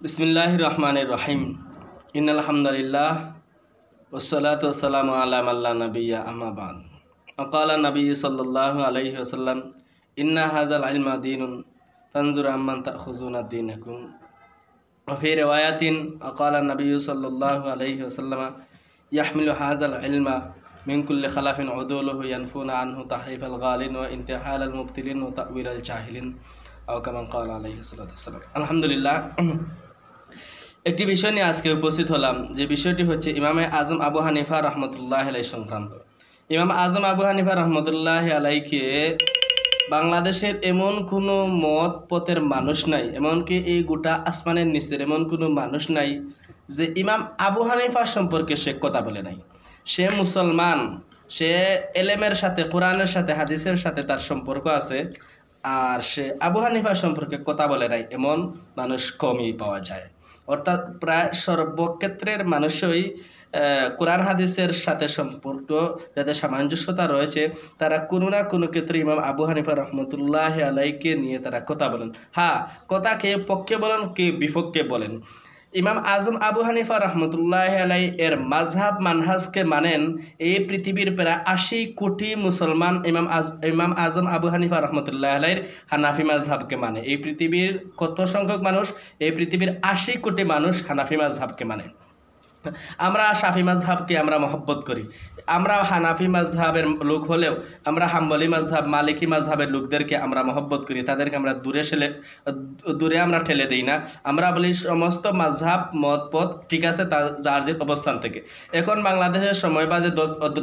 बिस्मिल्लाहिर रहमानिर रहीम इन्नल हम्दुलिल्लाह वस्सलातु वस्सलामु अला मन ला नबिय्या अम्मा बाद क़ाला नबी सल्लल्लाहु अलैहि वसल्लम इन्ना हाज़ल इल्मा दीनुन फंजुर अम्मन तअखुज़ूना दीनकुम व फ़ी रिवायतिन क़ाला नबी सल्लल्लाहु अलैहि वसल्लम यहमिलु हाज़ल इल्मा मिन कुल्लि खलफिन उदूलुहु यनफूना अन्हु तहरीफ़ल गालिन व इंतिहालल मुब्तिलिन व तअवीलल जाहिलिन औ कमा क़ाला अलैहि सल्लतु वस्सलाम। আলহামদুলিল্লাহ, একটি বিষয় নিয়ে আজকে উপস্থিত হলাম, যে বিষয়টি হচ্ছে ইমামে আজম আবু হানিফা রহমতুল্লাহ আলাই সংক্রান্ত। ইমাম আজম আবু হানিফা রহমতুল্লাহ আলাইকে বাংলাদেশের এমন কোনো মত পথের মানুষ নাই, এমনকি এই গোটা আসমানের নিচের এমন কোনো মানুষ নাই যে ইমাম আবু হানিফা সম্পর্কে সে কথা বলে নাই। সে মুসলমান, সে এলেমের সাথে, কোরআনের সাথে, হাদিসের সাথে তার সম্পর্ক আছে, আর সে আবু হানিফা সম্পর্কে কথা বলে নাই এমন মানুষ কমই পাওয়া যায়। অর্থাৎ প্রায় সর্বক্ষেত্রের মানুষই কোরআন হাদিসের সাথে সম্পর্ক, যাদের সামঞ্জস্যতা রয়েছে, তারা কোনো না কোনো ক্ষেত্রে ইমাম আবু হানিফা রহমতুল্লাহ আলাইকে নিয়ে তারা কথা বলেন। হ্যাঁ, কথা কে পক্ষে বলেন, কে বিপক্ষে বলেন। ইমাম আজম আবু হানিফা রহমতুল্লাহ আলাই এর মাযহাব মানহাজকে মানেন এই পৃথিবীর প্রায় ৮০ কোটি মুসলমান ইমাম আজম আবু হানিফা রহমতুল্লাহ আলাইয়ের হানাফি মাযহাবকে মানে। এই পৃথিবীর কত সংখ্যক মানুষ? এই পৃথিবীর ৮০ কোটি মানুষ হানাফি মাযহাবকে মানে। আমরা শাফি মাযহাবকে আমরা মহব্বত করি, আমরা হানাফি মাযহাবের লোক হলেও আমরা হাম্বলি মাযহাব, মালিকি মাযহাবের লোকদেরকে আমরা মহব্বত করি, তাদেরকে আমরা দূরে আমরা ঠেলে দিই না। আমরা বলি সমস্ত মাযহাব মত পথ ঠিক আছে তার যার যে অবস্থান থেকে। এখন বাংলাদেশের সময় বাজে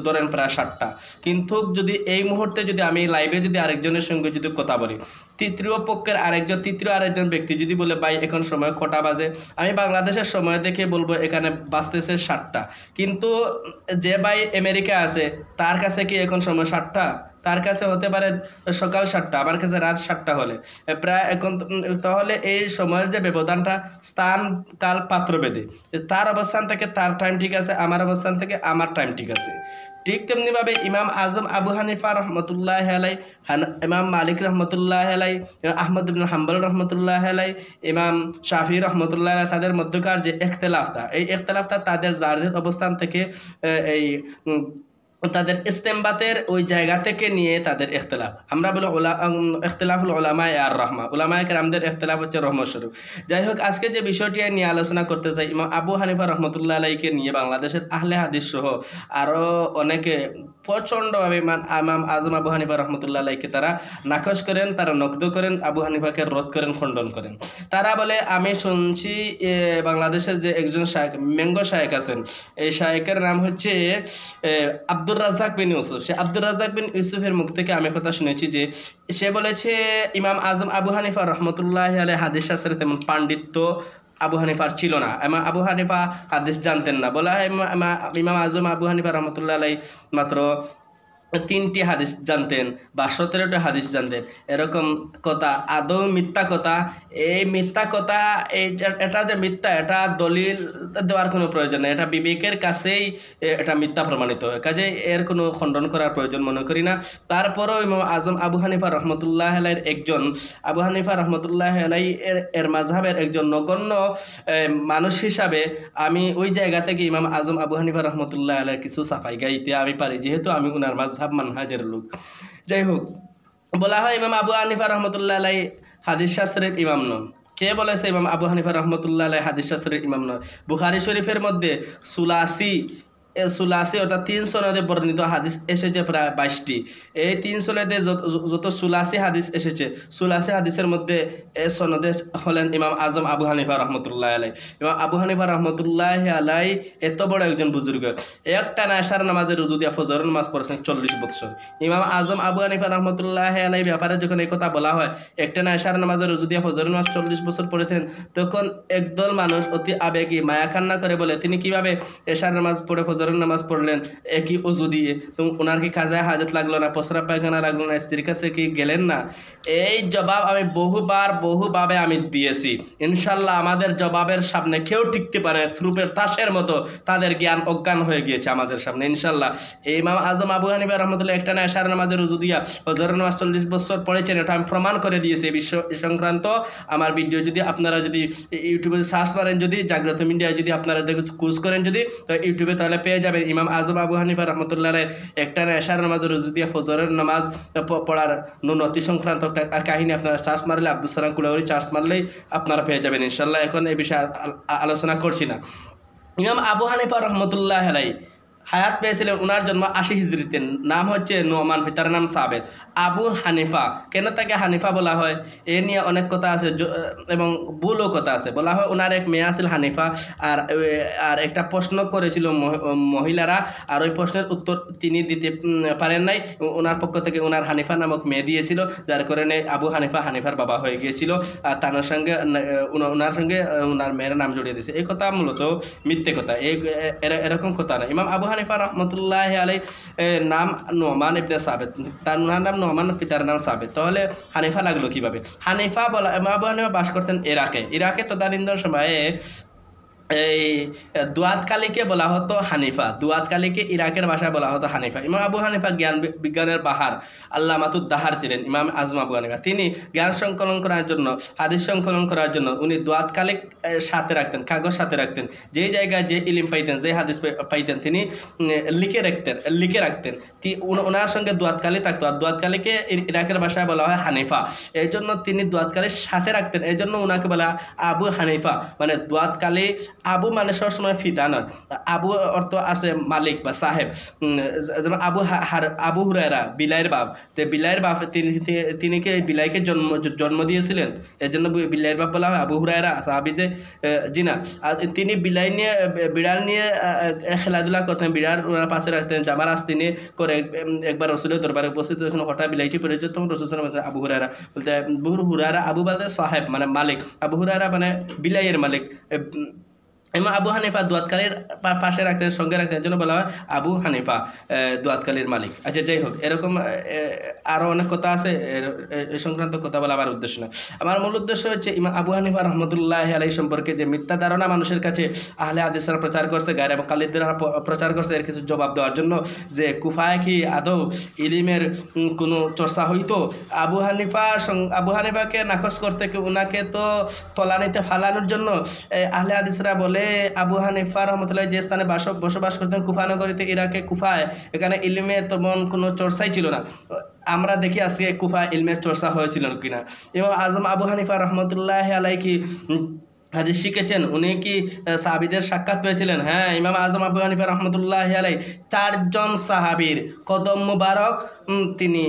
ধরেন প্রায় ৭টা, কিন্তু যদি এই মুহূর্তে যদি আমি লাইভে যদি আরেকজনের সঙ্গে যদি কথা বলি, তৃতীয় আরেকজন ব্যক্তি যদি বলে ভাই এখন সময় কটা বাজে, আমি বাংলাদেশের সময় দেখে বলবো এখানে বাজতেছে ৭টা, কিন্তু যে ভাই আমেরিকা আছে তার কাছে কি এখন সময় ৭টা? তার কাছে হতে পারে সকাল ৭টা, আমার কাছে রাত ৭টা হলে প্রায় এখন। তাহলে এই সময়ের যে ব্যবধানটা স্থান কাল পাত্রভেদে, তার অবস্থান থেকে তার টাইম ঠিক আছে, আমার অবস্থান থেকে আমার টাইম ঠিক আছে। ঠিক তেমনিভাবে ইমাম আজম আবু হানিফা রহমতুল্লাহ আলাই, ইমাম মালিক রহমতুল্লাহ আলাই, আহমদ ইবনে হাম্বল রহমতুল্লাহ আলাই, ইমাম শাফি রহমতুল্লাহ আলাই, তাদের মধ্যকার যে ইখতিলাফটা, এই ইখতিলাফটা তাদের যার যে অবস্থান থেকে এই তাদের ইস্তেমবাতের ওই জায়গা থেকে নিয়ে তাদের ইখতিলাফ। আমরা বলি ইখতিলাফুল উলামায়ে আর রাহমা, উলামায়ে কেরামদের ইখতিলাফ হচ্ছে রহমত স্বরূপ। যাই হোক, আজকে যে বিষয়টি নিয়ে আলোচনা করতে চাই, ইমাম আবু হানিফা রহমতুল্লাহ আলাইকে নিয়ে বাংলাদেশের আহলে হাদিস সহ আরও অনেকে প্রচণ্ডভাবে ইমাম আজম আবু হানিফা রহমতুল্লাহ আলাইকে তারা নাকশ করেন, তারা নকদ করেন, আবু হানিফাকে রদ করেন, খণ্ডন করেন। তারা বলে, আমি শুনছি বাংলাদেশের যে একজন শায়েখ, ম্যাঙ্গো শায়েখ আছেন, এই শায়েখের নাম হচ্ছে আব্দুর রাজ্জাক বিন ইউসুফ। সে আব্দুর রাজ্জাক বিন ইউসুফের মুখ থেকে আমি কথা শুনেছি যে সে বলেছে ইমাম আজম আবু হানিফা রহমতুল্লাহ আলাইহি হাদিস শাস্ত্রে তেমন পাণ্ডিত্য আবু হানিফার ছিল না, আবু হানিফা হাদিস জানতেন না। বলা হয় ইমাম আজম আবু হানিফা রহমতুল্লাহ আলাইহি মাত্র 3টি হাদিস জানতেন বা 17টা হাদিস জানতেন। এরকম কথা আদৌ মিথ্যা কথা। এই মিথ্যা কথা, এটা যে মিথ্যা, এটা দলিল দেওয়ার কোনো প্রয়োজন নেই, এটা বিবেকের কাছেই এটা মিথ্যা প্রমাণিত হয়, কাজে এর কোনো খণ্ডন করার প্রয়োজন মনে করি না। তারপরেও ইমাম আজম আবু হানিফা রহমতুল্লাহ আলাইয়ের একজন, আবু হানিফা রহমতুল্লাহ আলাইহি এর মাযহাবের একজন নগণ্য মানুষ হিসাবে আমি ওই জায়গা থেকে ইমাম আজম আবু হানিফা রহমতুল্লাহ আলাইহির কিছু সাফাই গাইতে আমি পারি, যেহেতু আমি ওনার মাযহাব মানহাজের লোক। যাই হোক, বলা হয় ইমাম আবু হানিফা রহমতুল্লাহ আলাইহি হাদিস শাস্ত্রের ইমাম নন। কে বলেছে ইমাম আবু হানিফা রহমতুল্লাহ আলাইহি হাদিস শাস্ত্রের ইমাম নয়? বুখারী শরীফের মধ্যে সুলাসি অর্থাৎ 3 সনদে বর্ণিত হাদিস এসেছে প্রায় 22টি। এই 3 সনদে যত সুলাসি হাদিস এসেছে, সুলাসি হাদিসের মধ্যে এই সনদে হলেন ইমাম আজম আবু হানিফা রহমতুল্লাহ আলাইহি। ইমাম আবু হানিফা রহমতুল্লাহ আলাইহি এত বড় একজন বুজুর্গ, একটানা এশার নামাজে রুজু দিয়া ফজর নামাজ পড়েছেন 40 বছর। ইমাম আজম আবু হানিফা রহমতুল্লাহ আলাইহি ব্যাপারে যখন এই কথা বলা হয়, একটানা এশার নামাজে রুজু দিয়া ফজর নামাজ 40 বছর পড়েছেন, তখন একদল মানুষ অতি আবেগী মায়া কান্না করে বলে তিনি কিভাবে এশার নামাজ পড়ে ফজর ফজরের নামাজ পড়লেন একই অজু দিয়ে, তো ওনার কি কাজায় হাজত লাগলো না, প্রস্রাব পায়খানা লাগলো না, স্ত্রীর কাছে কি গেলেন না? এই জবাব আমি বহুভাবে আমি দিয়েছি। ইনশাল্লাহ আমাদের জবাবের সামনে কেউ টিকতে পারে, থ্রুপের তাসের মতো তাদের জ্ঞান অজ্ঞান হয়ে গিয়েছে আমাদের সামনে ইনশাল্লাহ। এই ইমাম আজম আবু হানিফা রহমতুল্লাহ একটা না এশার নামাজের রুজু দিয়া ফজরের নামাজ 40 বছর পড়েছেন, এটা আমি প্রমাণ করে দিয়েছি। এই বিশ্ব সংক্রান্ত আমার ভিডিও যদি আপনারা যদি ইউটিউবে সার্চ করেন, যদি জাগ্রত মিডিয়ায় যদি আপনারা কুজ করেন যদি, তো ইউটিউবে তাহলে পেয়ে যাবেন ইমাম আজম আবু হানিফা রহমতুল্লাহ একটা না এশার নামাজের রুজু দিয়া ফজরের নামাজ পড়ার নুনতি সংক্রান্ত কাহিনী আপনারা সার্চ মারলে, আব্দুল সালাম কুলাউরি সার্চ মারলেই আপনারা পেয়ে যাবেন ইনশাল্লাহ। এখন এই বিষয়ে আলোচনা করছি না। ইমাম আবু হানিফা রহমতুল্লাহ আলাই হায়াত পেয়েছিলেন, ওনার জন্ম 80 হিজরিতে। নাম হচ্ছে নোমান, পিতার নাম সাবেত। আবু হানিফা, কেন তাকে হানিফা বলা হয় এ নিয়ে অনেক কথা আছে এবং ভুলও কথা আছে। বলা হয় ওনার এক মেয়ে আছিল হানিফা, আর একটা প্রশ্ন করেছিল মহিলারা, আর ওই প্রশ্নের উত্তর তিনি দিতে পারেন নাই। ওনার পক্ষ থেকে ওনার হানিফা নামক মেয়ে দিয়েছিল, যার কারণে আবু হানিফা হানিফার বাবা হয়ে গিয়েছিল। আর তার সঙ্গে ওনার সঙ্গে ওনার মেয়ের নাম জড়িয়ে দিয়েছে। এই কথা মূলত মিথ্যে কথা, এরকম কথা না। ইমাম আবু হানিফা রহমতুল্লাহ আলাই নাম নোমান ইবনে সাবেত, তার নাম নোমান, পিতার নাম সাবেত। তাহলে হানিফা লাগলো কিভাবে? হানিফা বলা, ইমাম আবু হানিফা বাস করতেন ইরাকে তদানীন্তন সময়ে এই দুয়াতকালীকে বলা হতো হানিফা, দুয়াতকালীকে ইরাকের ভাষায় বলা হতো হানিফা। ইমাম আবু হানিফা জ্ঞান বিজ্ঞানের বাহার আল্লামাতুদ দাহার ছিলেন ইমাম আজম আবু হানিফা। তিনি জ্ঞান সংকলন করার জন্য, হাদিস সংকলন করার জন্য উনি দুয়াতকালিক সাথে রাখতেন, কাগজ সাথে রাখতেন। যেই জায়গায় যে ইলিম পাইতেন, যে হাদিস পাইতেন, তিনি লিখে রাখতেন। ওনার সঙ্গে দুয়াতকালী থাকতো, আর দুয়াতকালীকে ইরাকের ভাষায় বলা হয় হানিফা। এই জন্য তিনি দুয়াতকালীর সাথে রাখতেন, এই জন্য ওনাকে বলা আবু হানিফা। মানে দুয়াতকালী, আবু মানে সবসময় ফিদা নয়, আবু অর্থ আছে মালিক বা সাহেব। যেমন আবু হুরায়রা বিলাইয়ের বাপ, তো বিলাইয়ের বাপ তিনি কে বিলাইকে জন্ম দিয়েছিলেন, এর জন্য বিলাইয়ের বাপ বলা হয় আবু হুরায়রা সাহাবী যে জিনা। আর তিনি বিড়াল নিয়ে খেলাধুলা করতেন, বিড়াল ওনার পাশে রাখতেন, জামার আস্তি নিয়ে করে একবার রসুলের দরবারে উপস্থিত হয়েছেন, হঠাৎ বিলাইটি পড়ে যেত, তখন রসুল আবু হুরায়রা বলতে, হুরায়রা আবু বাদে সাহেব মানে মালিক, আবু হুরায়রা মানে বিলাইয়ের মালিক। ইমাম আবু হানিফা দুয়াতকালীর পাশে রাখতেন, সঙ্গে রাখতেন, জন্য বলা হয় আবু হানিফা দুয়াতকালীর মালিক। আচ্ছা, যাই হোক, এরকম আরও অনেক কথা আছে, এই সংক্রান্ত কথা বলা আমার উদ্দেশ্য না। আমার মূল উদ্দেশ্য হচ্ছে ইমাম আবু হানিফা রহমতুল্লাহ আলাই সম্পর্কে যে মিথ্যা ধারণা মানুষের কাছে আহলে হাদিসরা প্রচার করছে, গায়র এবং কালিদরা প্রচার করছে, এর কিছু জবাব দেওয়ার জন্য। যে কুফায় কি আদৌ ইলিমের কোনো চর্চা হইতো? আবু হানিফাকে নাকচ করতে, ওনাকে তো তলানিতে ফালানোর জন্য আহলে হাদিসরা বলে আবু হানিফা রহমতুল্লাহ যে স্থানে বসবাস করতেন কুফা নগরীতে, ইরাকে কুফায়, এখানে ইলমের তেমন কোনো চর্চাই ছিল না। আমরা দেখি আজকে কুফায় ইলমের চর্চা হয়েছিল কিনা। এবং আজম আবু হানিফা রহমতুল্লাহ আলাই কি হাদিস শিখেছেন? উনি কি সাহাবীদের সাক্ষাৎ পেয়েছিলেন? হ্যাঁ, ইমাম আজম আবু হানিফা রহমতুল্লাহ আলাই 4 জন সাহাবীর কদম মুবারক তিনি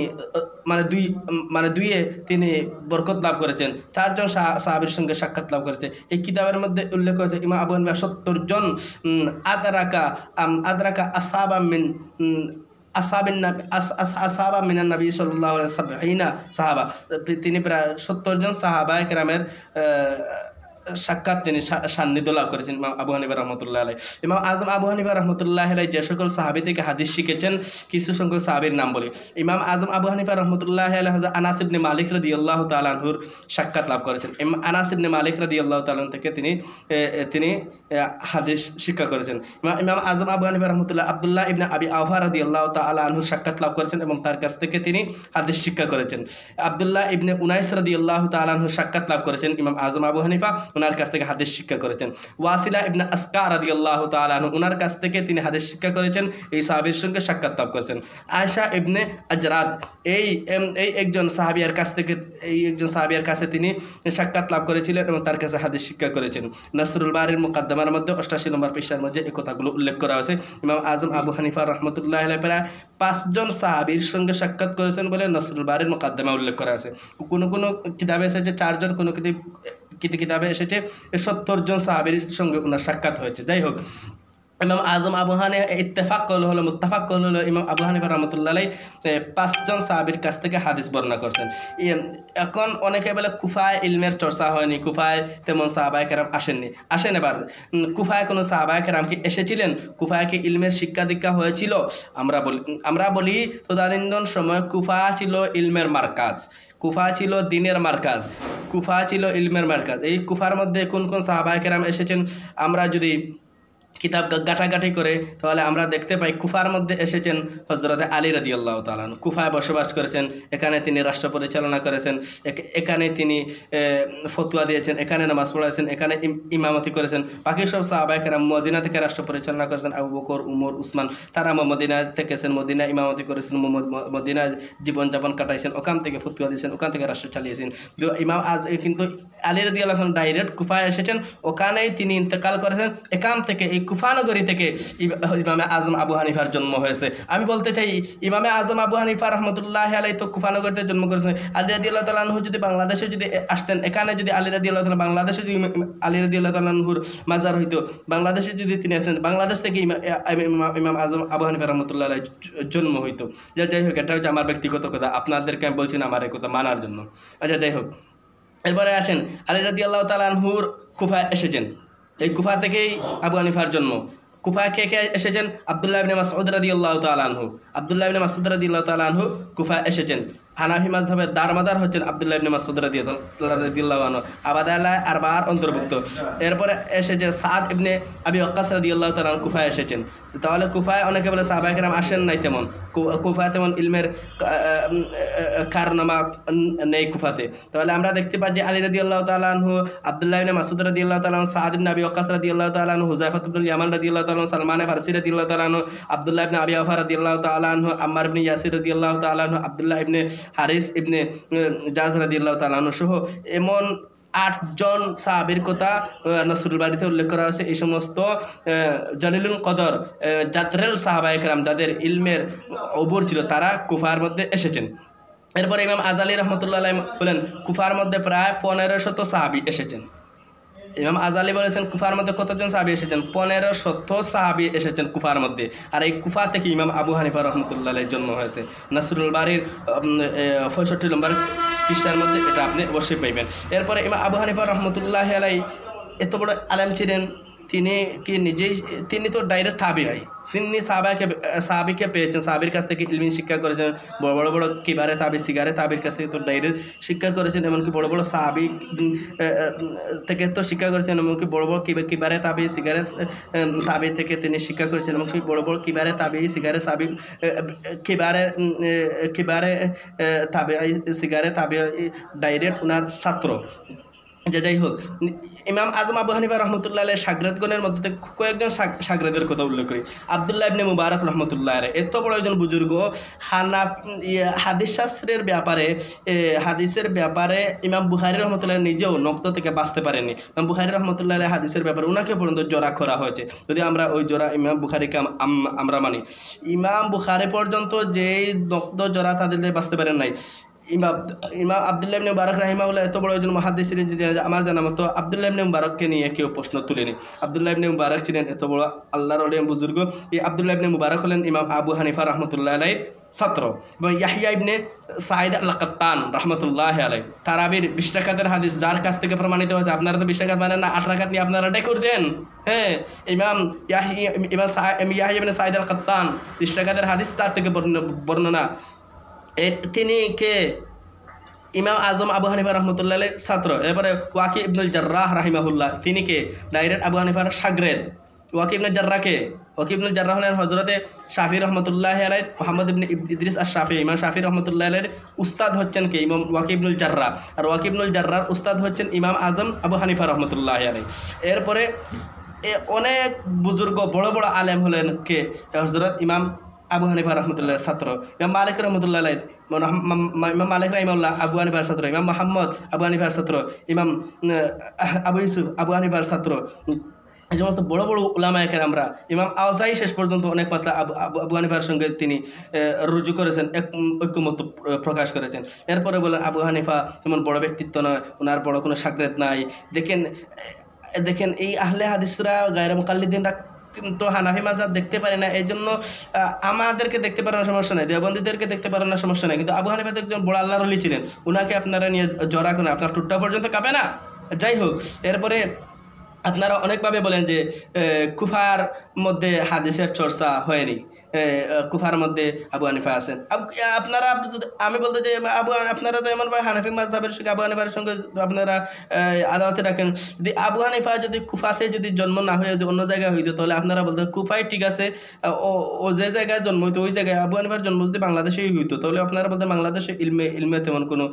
দুইয়ে তিনি বরকত লাভ করেছেন। 4 জন সাহাবীর সঙ্গে সাক্ষাৎ লাভ করেছে। এই কিতাবের মধ্যে উল্লেখ করেছে ইমাম আবু হানিফা 70 জন আদরাকা আসাবা মিনান নবী সাল্লাল্লাহু আলাইহি ওয়াসাল্লাম সাহাবা, তিনি প্রায় 70 জন সাহাবায়ে কেরামের সাক্ষাৎ তিনি সান্নিধ্য লাভ করেছেন ইমাম আবু হানিফা রহমতুল্লাহ আলাই। ইমাম আজম আবু হানিফা রহমতুল্লাহ আলাই যে সকল সাহাবী থেকে হাদিস শিখেছেন, কিছু সংখ্যক সাহাবীর নাম বলি। ইমাম আজম আবু হানিফা রহমতুল্লাহ আলাই আনাস ইবনে মালিক রাদিয়াল্লাহু তাআলা আনহুর সাক্ষাৎ লাভ করেছেন। আনাস ইবনে মালিক রাদিয়াল্লাহু তাআলা থেকে তিনি হাদিস শিক্ষা করেছেন। ইমাম আজম আবু হানিফা রহমতুল্লাহ আব্দুল্লাহ ইবনে আবি আওফা রাদিয়াল্লাহু তাআলা আনহুর সাক্ষাৎ লাভ করেছেন এবং তার কাছ থেকে তিনি হাদিস শিক্ষা করেছেন। আব্দুল্লাহ ইবনে উনাইস রাদিয়াল্লাহু তাআলা আনহুর সাক্ষাৎ লাভ করেছেন ইমাম আজম আবু হানিফা, ওনার কাছ থেকে হাদিস শিক্ষা করেছেন। ওয়াসিলা ইবনে আসকা রাদিয়াল্লাহু তাআলা আনহু, ওনার কাছ থেকে তিনি হাদিস শিক্ষা করেছেন, এই সাহাবীর সঙ্গে সাক্ষাৎ লাভ করেছেন। আয়েশা ইবনে আজরাদ এই একজন সাহাবিয়ার কাছে তিনি সাক্ষাৎ লাভ করেছিলেন এবং তার কাছে হাদিস শিক্ষা করেছেন। নাসরুল বারির মুকাদ্দমার মধ্যে 88 নম্বর পৃষ্ঠার মধ্যে এই কথাগুলো উল্লেখ করা হয়েছে। ইমাম আজম আবু হানিফা রহমতুল্লাহ আলাইহি প্রায় 5 জন সাহাবীর সঙ্গে সাক্ষাৎ করেছেন বলে নাসরুল বারির মুকাদ্দমা উল্লেখ করা হয়েছে। কোনো কিতাবে এসেছে 4 জন, কোনো কিতাবে এসেছে 70 জন সাহাবীর সঙ্গে ওনার সাক্ষাৎ হয়েছে। যাই হোক, ইমাম আজম আবু হানিফা ইত্তেফাক হলো মুত্তাফাক হলো ইমাম আবু হানিফা রহমতুল্লাহ আলাইহি 5জন সাহাবীর কাছ থেকে হাদিস বর্ণনা করছেন। এখন অনেকে বলে কুফায় ইলমের চর্চা হয়নি, কুফায় তেমন সাহাবায়ে কেরাম আসেননি। আসেন এবার, কুফায় কোনো সাহাবায়ে কেরাম কি এসেছিলেন? কুফায় কি ইলমের শিক্ষা দীক্ষা হয়েছিল? আমরা বলি তদানীন্তন সময় কুফা ছিল ইলমের মার্কাজ, কুফা ছিল দ্বীনের মার্কাজ, কুফা ছিল ইলমের মার্কাজ। এই কুফার মধ্যে কোন কোন সাহাবায়ে কেরাম এসেছেন আমরা যদি কিতাব ঘাটাঘাটি করে তাহলে আমরা দেখতে পাই কুফার মধ্যে এসেছেন হযরত আলী রাদিয়াল্লাহু তাআলা আনহু। কুফায় বসবাস করেছেন, এখানে তিনি রাষ্ট্র পরিচালনা করেছেন, এখানে তিনি ফতোয়া দিয়েছেন, এখানে নামাজ পড়াইছেন, এখানে ইমামতি করেছেন। বাকি সব সাহাবায়ে কেরাম মদিনা থেকে রাষ্ট্র পরিচালনা করেছেন, আবু বকর, উমর, উসমান, তারা মদিনা থেকেছেন, মদিনা ইমামতি করেছেন, মদিনা জীবনযাপন কাটাইছেন, ওখান থেকে ফতোয়া দিয়েছেন, ওখান থেকে রাষ্ট্র চালিয়েছেন। ইমাম কিন্তু আলী রাদিয়াল্লাহু আনহু ডাইরেক্ট কুফায় এসেছেন, ওখানেই তিনি ইন্তেকাল করেছেন। এখান থেকে এই কুফানগরী থেকে ইমামে আজম আবু হানিফার জন্ম হয়েছে। আমি বলতে চাই ইমামে আজম আবু হানিফা রহমতুল্লাহ আলাইহি তো কুফানগরীতে জন্ম করেছেন। আলী রাদিয়াল্লাহু তাআলা আনহু যদি বাংলাদেশে যদি আসতেন, এখানে যদি আলী রাদিয়াল্লাহু তাআলা বাংলাদেশে যদি আলী রাদিয়াল্লাহু তাআলা আনহুর মাজার হইতো, বাংলাদেশে যদি তিনি আসতেন, বাংলাদেশ থেকে ইমাম আজম আবু হানিফা রহমতুল্লাহ আলাইহি জন্ম হইতো। যাই হোক, এটা হচ্ছে আমার ব্যক্তিগত কথা, আপনাদেরকে আমি বলছি না আমার এই কথা মানার জন্য। আচ্ছা যাই হোক, এরপরে আসেন আলী রাদিয়াল্লাহু তাআলা আনহুর কুফায় এসেছেন, এই কুফা থেকেই আবু হানিফার জন্ম। কুফায় কে কে এসেছেন? আব্দুল্লাহ ইবনে মাসউদ রাদিয়াল্লাহু তাআলা আনহু, আব্দুল্লাহ ইবনে মাসউদ রাদিয়াল্লাহু তাআলা আনহু কুফায় এসেছেন। হানাফি মাযহাবের দারমাদার হচ্ছেন আব্দুল্লাহ ইবনে মাসউদ রাদিয়াল্লাহু আনহু, আবাদাল্লাহ আরবার অন্তর্ভুক্ত। এরপরে এসেছে সাদ ইবনে আবি ওয়াক্কাস রাদিয়াল্লাহু তাআলা আনহু কুফায় এসেছেন। তাহলে কুফায় অনেকে বলে সাহাবায়ে কেরাম আসেন নাই, তেমন কুফায় তেমন ইলমের কারনামা নেই কুফাতে। তাহলে আমরা দেখতে পাই যে আলী রাদিয়াল্লাহু তাআলা আনহু, আব্দুল্লাহ ইবনে মাসউদ রাদিয়াল্লাহু তাআলা আনহু, সাদ ইবনে আবি ওয়াক্কাস রাদিয়াল্লাহু তাআলা আনহু, হুযায়ফা ইবনুল ইয়ামান রাদিয়াল্লাহু তাআলা আনহু, সালমান ফারসি রাদিয়াল্লাহু তাআলা আনহু, আব্দুল্লাহ ইবনে আবি আওফা রাদিয়াল্লাহু তাআলা আনহু, আম্মার ইবনে ইয়াসির রাদিয়াল্লাহু তাআলা আনহু, আব্দুল্লাহ ইবনে হারিস ইবনে জাজ রাদিয়াল্লাহু তাআলা আনহু সহ এমন 8জন সাহাবীর কথা নসরুল বাড়িতে উল্লেখ করা হয়েছে। এই সমস্ত জলিলুল কদর জাতরেল সাহাবায়ে কেরাম যাদের ইলমের ওবর ছিল, তারা কুফার মধ্যে এসেছেন। এরপরে ইমাম আজালি রহমতুল্লাহ আলাইহি বলেন কুফার মধ্যে প্রায় 1500 সাহাবী এসেছেন। ইমাম আজালি বলেছেন কুফার মধ্যে কতজন সাহাবী এসেছেন? 1500 সাহাবী এসেছেন কুফার মধ্যে। আর এই কুফা থেকে ইমাম আবু হানিফা রহমতুল্লাহ আলাইহির জন্ম হয়েছে। নসরুল বাড়ির 65 নম্বর পৃষ্ঠার মধ্যে এটা আপনি অবশ্যই পাইবেন। এরপরে ইমাম আবু হানিফা রহমতুল্লাহ আলাইহি এত বড় আলেম ছিলেন, তিনি কি নিজেই, তিনি তো ডাইরেক্ট তাবিঈ, তিনি সাহাবীকে পেয়েছেন, সাহাবীর কাছ থেকে ইলমি শিক্ষা করেছেন। বড় বড় কিবারে তাবি, সিগারে তাবির কাছ থেকে তো ডাইরেক্ট শিক্ষা করেছেন, এমনকি বড় বড় সাহাবী থেকে তো শিক্ষা করেছেন, এমনকি বড় বড় কিবারে তাবি, সিগারে তাবি থেকে তিনি শিক্ষা করেছেন, এমনকি বড় বড় কিবারে তাবি, সিগারে সাবি, কিবারে তাবি, সিগারে তাবি ডাইরেক্ট ওনার ছাত্র। যাই হোক, ইমাম আজম আবু হানিফা রহমতুল্লাহ আলাইহি শাগরেদগণের মধ্যে কয়েকজন শাগরেদের কথা উল্লেখ করি। আব্দুল্লাহ ইবনে মুবারক রহমতুল্লাহ আলাইহি এত বড় একজন বুজুর্গ, হাদিস শাস্ত্রের ব্যাপারে, হাদিসের ব্যাপারে ইমাম বুখারী রহমতুল্লাহ নিজেও নক্ত থেকে বাঁচতে পারেননি। ইমাম বুখারী রহমতুল্লাহ আলাইহি হাদিসের ব্যাপারে ওনাকে পর্যন্ত জোড়া করা হয়েছে। যদি আমরা ওই জোড়া ইমাম বুখারীকে আমরা মানি, ইমাম বুখারী পর্যন্ত যেই নক্ত জোড়া তাদের বাঁচতে পারেন নাই। ইমাম আব্দুল্লাহ ইবনে মুবারক রাহিমাহুল্লাহ এত বড় একজন মুহাদ্দিস ছিলেন যে আমার জানা মতো আব্দুল্লাহ ইবনে মুবারককে নিয়ে কেউ প্রশ্ন তুলেনি। আব্দুল্লাহ ইবনে মুবারক ছিলেন এত বড় আল্লাহর ওলি বুজুর্গ। এই আব্দুল্লাহ ইবনে মুবারক হলেন ইমাম আবু হানিফা রহমতুল্লাহ আলাইহির ছাত্র। এবং ইয়াহইয়া ইবনে সাঈদ আল-কাত্তান রহমতুল্লাহ আলাইহি তারাবির 20 রাকাতের হাদিস যার কাছ থেকে প্রমাণিত হয়েছে। আপনারা তো 20 রাকাত মানেন না, 8 রাকাত নিয়ে আপনারা ডেকুর দেন। হ্যাঁ, ইমাম ইয়াহইয়া ইবনে সাঈদ আল-কাত্তান 20 রাকাতের হাদিস তার থেকে বর্ণনা। তিনি কে? ইমাম আজম আবু হানিফা রহমতুল্লাহ আলাইহির ছাত্র। এরপরে ওয়াকি ইবনুল জাররাহ রাহিমাহুল্লাহ, তিনি কে? ডাইরেক্ট আবু হানিফার শাগরেদ। ওয়াকি ইবনুল জাররাহ কে? ওয়াকি ইবনুল জাররাহ হলেন হযরতে শাফি রহমতুল্লাহ আলাইহি, মুহাম্মদ ইবনে ইদ্রিস আশ-শাফি। ইমাম শাফি রহমতুল্লাহ আলাইহির উস্তাদ হচ্ছেন কে? ইমাম ওয়াকি ইবনুল জাররাহ। আর ওয়াকি ইবনুল জাররাহর উস্তাদ হচ্ছেন ইমাম আজম আবু হানিফা রহমতুল্লাহ আলাইহি। এরপরে অনেক বুজুর্গ বড় বড় আলেম হলেন কে? হযরত ইমাম আবু হানিফা রহমতুল্লাহ ছাত্র। ইমাম মালিক রহমতুল্লাহ আলাইহি, ইমাম মালিক রাহিমাহুল্লাহ আবু হানিফার ছাত্র। ইমাম মুহাম্মদ আবু হানিফার ছাত্র। ইমাম আবু ইউসুফ আবু হানিফার ছাত্র। এই সমস্ত বড় বড় উলামায়ে কেরামরা, ইমাম আওজাই শেষ পর্যন্ত অনেক মাসলা আবু হানিফার সঙ্গে তিনি রুজু করেছেন, ঐক্যমত প্রকাশ করেছেন। এরপরে বলেন আবু হানিফা তেমন বড় ব্যক্তিত্ব নয়, ওনার বড় কোনো শাগরেদ নাই। দেখেন এই আহলে হাদিসরা গায়রে মুকাল্লিদিনরা তো হানাফি মাযহাব দেখতে পারে না, এই জন্য আমাদেরকে দেখতে পারে না সমস্যা নাই, দেওবন্দীদেরকে দেখতে পারে না সমস্যা নাই, কিন্তু আবু হানিফা তো একজন বড় আল্লাহর ওলি ছিলেন, উনাকে আপনারা নিয়ে জড়া করেন, আপনার টুট্টা পর্যন্ত কাঁপে না। যাই হোক, এরপরে আপনারা অনেকভাবে বলেন যে কুফার মধ্যে হাদিসের চর্চা হয়নি, কুফার মধ্যে আবু হানিফা আছেন। আপনারা আমি বলতে চাই আপনারা তো এমনভাবে হানাফি মাযহাবের সঙ্গে আবু হানিফার সঙ্গে আপনারা আদালতে রাখেন, যদি আবু হানিফা যদি কুফাতে যদি জন্ম না হয়ে যদি অন্য জায়গায় হইতো, তাহলে আপনারা বলতেন কুফায় ঠিক আছে, ও যে জায়গায় জন্ম হইতো ওই জায়গায়, আবু হানিফার জন্ম যদি বাংলাদেশেই হইতো, তাহলে আপনারা বলতেন বাংলাদেশে ইলমে তেমন কোনো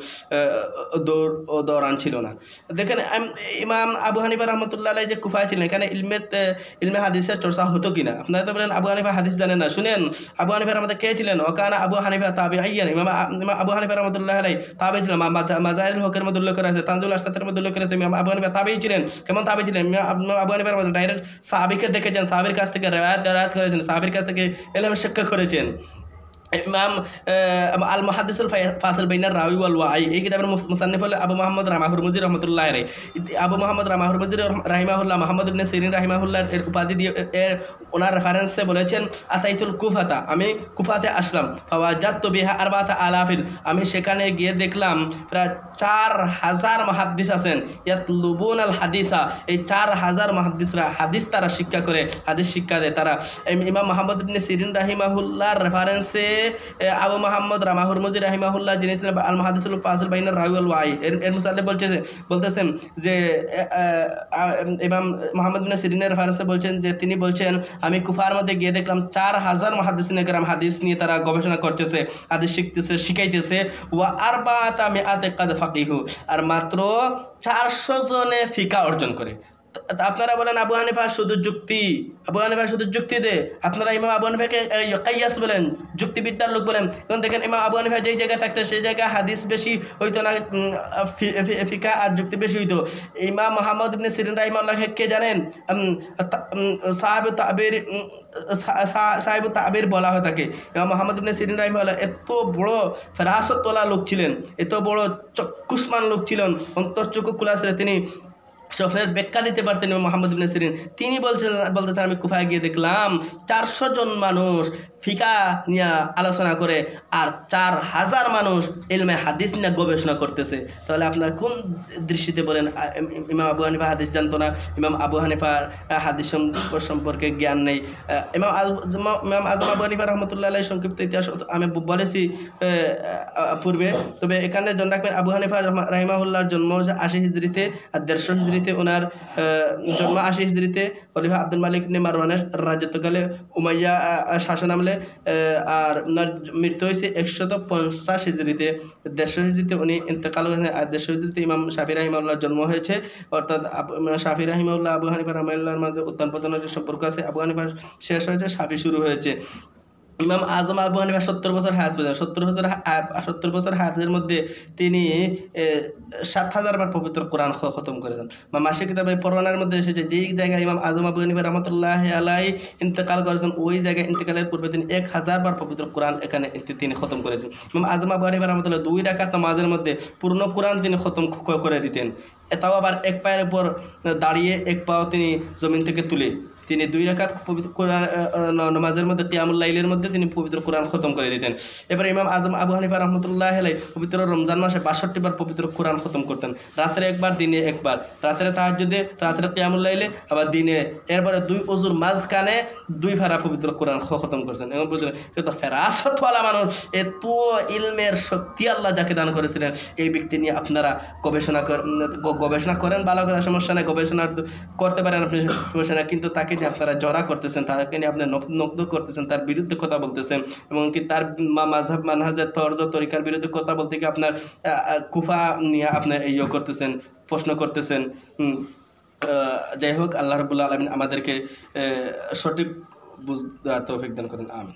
দৌরান ছিল না। দেখেন ইমাম আবু হানিফা রহমতুল্লাহ আলাইহি যে কুফায় ছিলেন, এখানে ইলমে হাদিসের চর্চা হতো কিনা? আপনারা তো বলেন আবু হানিফা হাদিস জানেন না। শুনেন, আবু হানিফার আমাদের কে ছিলেন? ওকানা আবু হানিফা তাবিঈয়ান। ইমাম আবু হানিফা রহমতুল্লাহ আলাইহি তাবিঈ ছিলেন। মাজাহিরুল হকের মধ্যে উল্লেখ করা আছে, তানজুল আসতাতের মধ্যে উল্লেখ করা আছে, ইমাম আবু হানিফা তাবিঈ ছিলেন। কেমন তাবিঈ ছিলেন? আবু হানিফার মধ্যে ডাইরেক্ট সাহাবীকে দেখেছেন, সাহাবীর কাছ থেকে রিওয়ায়াত করেছেন, সাহাবীর কাছ থেকে ইলম শিক্ষা করেছেন। ইমাম আল মুহাদ্দিসুল ফাসিল বাইনার রাওয়ি ওয়াল ওয়াই, এই কিতাবের মুসান্নিফ হল আবু মুহাম্মদ রামা হুরমুজি রহমতুল্লাহ আলাইহি। আবু মুহাম্মদ রামা হুরমুজি রাহিমাহুল্লাহ মুহাম্মদ ইবনে সিরিন রাহিমাহুল্লাহ এর উপাধি দিয়ে ওনার রেফারেন্সে বলেছেন আতাইতুল কুফাতা, আমি কুফাতে আসলাম, ফাওয়াজাতু বিহা আরবাতা আলাফিন, আমি সেখানে গিয়ে দেখলাম প্রায় 4000 মুহাদ্দিস আছেন, ইয়াতলুবুন আল হাদিসা, এই 4000 মুহাদ্দিসরা হাদিস তারা শিক্ষা করে, হাদিস শিক্ষা দেয় তারা। ইমাম মুহাম্মদ ইবনে সিরিন রাহিমাহুল্লাহর রেফারেন্সে আবু মুহাম্মদ রামা হুরমুজি রাহিমাহুল্লাহ যিনি ছিলেন আল মুহাদ্দিসুল ফাসিল বাইনার রাওয়ি ওয়াল ওয়াই, এর মুসান্নিফ বলতেছেন যে ইমাম মুহাম্মদ ইবনে সিরিনের রেফারেন্সে বলছেন যে তিনি বলছেন আমি কুফার মধ্যে গিয়ে দেখলাম 4000 মুহাদ্দিসিনে কেরাম হাদিস নিয়ে তারা গবেষণা করতেছে, হাদিস শিখতেছে, শিখাইতেছে। ওয়া আরবাআতা মিআতি কাদ ফাকিহু, আর মাত্র 400 জনে ফিকা অর্জন করে। আপনারা বলেন আবু হানিফা শুধু যুক্তি, আবু হানিফা শুধু যুক্তি দে, আপনারা ইমাম আবু হানিফাকে কাইয়াস বলেন, যুক্তিবিদ্যার লোক বলেন। কারণ দেখেন ইমাম আবু হানিফা যেই জায়গায় থাকতে সেই জায়গায় হাদিস বেশি হইতো না, ফিকা আর যুক্তি বেশি হইতো। ইমাম মুহাম্মদ ইবনে সিরিন রাহিমাহুল্লাহ কে জানেন? সাহেব তাবির বলা হয় তাকে। ইমাম মুহাম্মদ ইবনে সিরিন রাহিমাহুল্লাহ এত বড় ফেরাসত তোলা লোক ছিলেন, এত বড় চক্ষুষ্মান লোক ছিলেন, অন্তর্চক্ষু খোলা ছিল, তিনি স্বপ্নের ব্যাখ্যা দিতে পারতেন। মুহাম্মদ ইবনে সিরিন তিনি বলতেছেন আমি কুফায় গিয়ে দেখলাম 400 জন মানুষ ফিকা নিয়ে আলোচনা করে, আর 4000 মানুষ ইলমে হাদিস নিয়ে গবেষণা করতেছে। তাহলে আপনার কোন দৃষ্টিতে বলেন ইমাম আবু হানিফা হাদিস জানতো না, ইমাম আবু হানিফার হাদিস সম্পর্কে জ্ঞান নেই? ইমাম আজম আবু হানিফা রহমতুল্লাহ আলাইহি সংক্ষিপ্ত ইতিহাস আমি বলেছি পূর্বে, তবে এখানে জন রাখবেন আবু হানিফা রাহিমাহুল্লাহর জন্ম 80 হিজরিতে, আর 150 হিজরিতে ওনার জন্ম, 80 হিজরিতে খলিফা আব্দুল মালিক ইবনে মারওয়ানের রাজত্বকালে উমাইয়া শাসন আমলে, আর ওনার মৃত্যু হয়েছে 150 হিজরিতে। 150 হিজরিতে উনি ইন্তেকাল করেছেন, আর 150 হিজরিতে ইমাম শাফি রাহিমাহুল্লাহর জন্ম হয়েছে। অর্থাৎ শাফি রাহিমাহুল্লাহ আবু হানিফা রাহিমাহুল্লাহর মাঝে উত্থান পতনের সম্পর্ক আছে। আবু হানিফা শেষ হয়েছে, শাফি শুরু হয়েছে। ইমাম আজম আবু হানিফা 70 বছর হায়াত পেয়েছেন। 70 বছর হায়াতের মধ্যে তিনি 7000 বার পবিত্র কোরআন খতম করেছেন। মাসে কিতাবে পরওয়ানার মধ্যে এসেছে যেই জায়গায় ইমাম আজম আবু হানিফা রহমতুল্লাহি আলাইহি ইন্তেকাল করেছেন, ওই জায়গায় ইন্তেকালের পূর্বে তিনি 1000 বার পবিত্র কোরআন এখানে তিনি খতম করেছেন। ইমাম আজম আবু হানিফা রহমতুল্লাহ 2 রাকাত নামাজের মধ্যে পূর্ণ কোরআন তিনি খতম করে দিতেন। এটাও আবার এক পায়ের উপর দাঁড়িয়ে এক পাও তিনি জমিন থেকে তুলে তিনি 2 রাকাত পবিত্র কোরআন নামাজের মধ্যে কিয়ামুল লাইলের মধ্যে তিনি পবিত্র কোরআন খতম করে দিতেন। এবার ইমাম আজম আবু হানিফা রহমতুল্লাহি আলাইহি পবিত্র রমজান মাসে 62 বার পবিত্র কোরআন খতম করতেন, রাত্রে একবার, দিনে একবার, রাত্রে তাহাজ্জুদে, রাত্রে কিয়ামুল লাইলে, আবার দিনে। এরপরে 2 ওযুর মাঝখানে 2 ফারা পবিত্র কোরআন খতম করেছেন। এবং বুঝলেন কিন্তু ফেরাসতওয়ালা মানুষ, এত ইলমের শক্তি আল্লাহ যাকে দান করেছিলেন, এই ব্যক্তি নিয়ে আপনারা গবেষণা করেন, ভালো কথা, সমস্যা নেই, গবেষণা করতে পারেন আপনি, সমস্যা নেই, কিন্তু তাকে নিয়ে আপনারা জড়া করতেছেন, তাকে নিয়ে আপনি নকদ করতেছেন, তার বিরুদ্ধে কথা বলতেছেন, এবং কি তার মাযহাব মানহাজের তরিকার বিরুদ্ধে কথা বলতে গিয়ে আপনার কুফা নিয়ে আপনি করতেছেন, প্রশ্ন করতেছেন। যাই হোক, আল্লাহ রাব্বুল আলামিন আমাদেরকে সঠিক বুঝ তৌফিক দান করেন। আমিন।